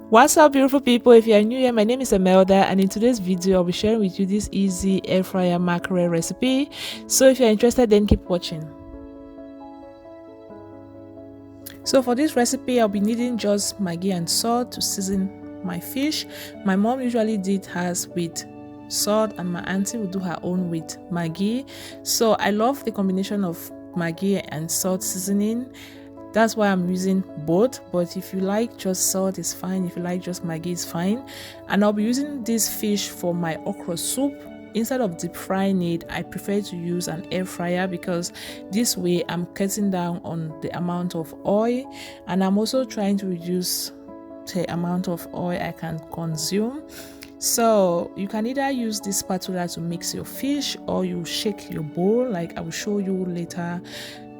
What's up, beautiful people? If you are new here, my name is Imelda, and in today's video I'll be sharing with you this easy air fryer mackerel recipe. So if you're interested, then keep watching. So for this recipe I'll be needing just Maggi and salt to season my fish. My mom usually did hers with salt and my auntie will do her own with Maggi. So I love the combination of Maggi and salt seasoning. That's why I'm using both, but if you like just salt is fine, if you like just Maggi is fine. And I'll be using this fish for my okra soup. Instead of deep frying it, I prefer to use an air fryer because this way I'm cutting down on the amount of oil, and I'm also trying to reduce the amount of oil I can consume. So you can either use this spatula to mix your fish, or you shake your bowl like I will show you later.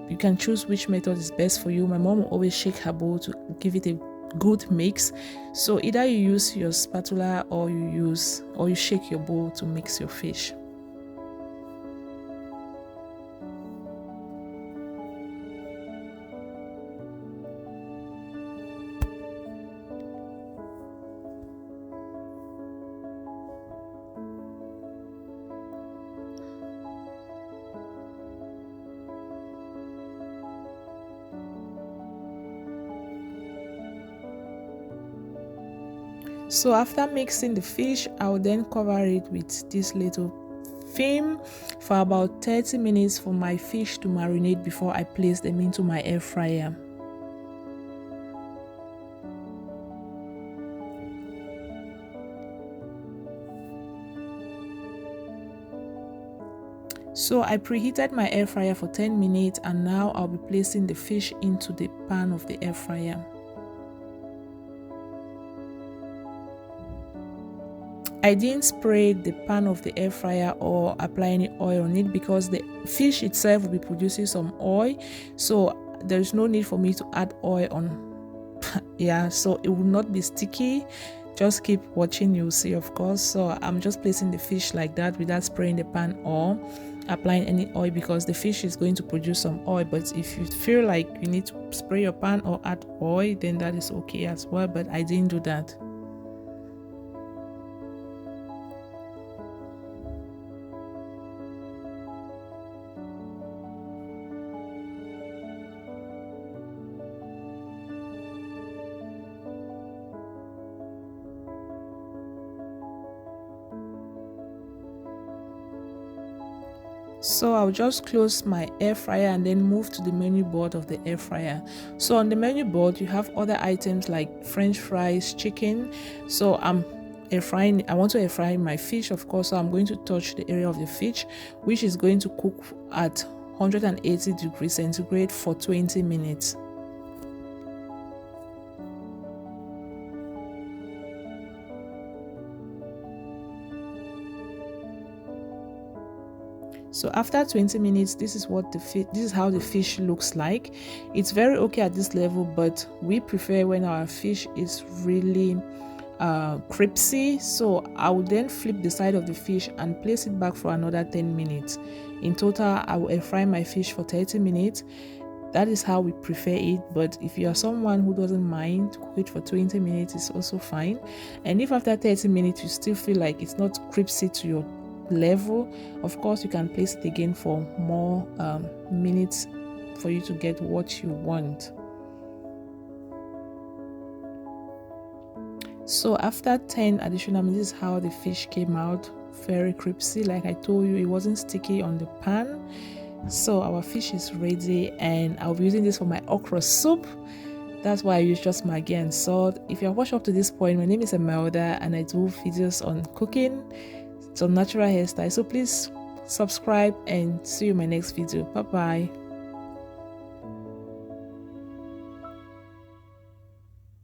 You can choose which method is best for you. My mom will always shake her bowl to give it a good mix. So either you use your spatula or you shake your bowl to mix your fish. So after mixing the fish, I will then cover it with this little film for about 30 minutes for my fish to marinate before I place them into my air fryer. So I preheated my air fryer for 10 minutes, and now I'll be placing the fish into the pan of the air fryer. I didn't spray the pan of the air fryer or apply any oil on it because the fish itself will be producing some oil, so there's no need for me to add oil on. Yeah, so it will not be sticky. Just keep watching, you'll see, of course. So I'm just placing the fish like that without spraying the pan or applying any oil because the fish is going to produce some oil. But if you feel like you need to spray your pan or add oil, then that is okay as well, but I didn't do that. So I'll just close my air fryer and then move to the menu board of the air fryer. So on the menu board you have other items like french fries, chicken. So I want to air fry my fish, of course, so I'm going to touch the area of the fish, which is going to cook at 180 degrees centigrade for 20 minutes. So after 20 minutes, this is how the fish looks like. It's very okay at this level, but we prefer when our fish is really crispy. So I will then flip the side of the fish and place it back for another 10 minutes. In total, I will air fry my fish for 30 minutes. That is how we prefer it, but if you are someone who doesn't mind to cook it for 20 minutes, it's also fine. And if after 30 minutes you still feel like it's not crispy to your level, of course you can place it again for more minutes for you to get what you want. So after 10 additional minutes, this is how the fish came out, very crispy. Like I told you, it wasn't sticky on the pan. So our fish is ready, and I'll be using this for my okra soup. That's why I use just Maggi and salt. If you have watched up to this point, my name is Imelda and I do videos on cooking, some natural hairstyle. So please subscribe and see you in my next video. Bye bye.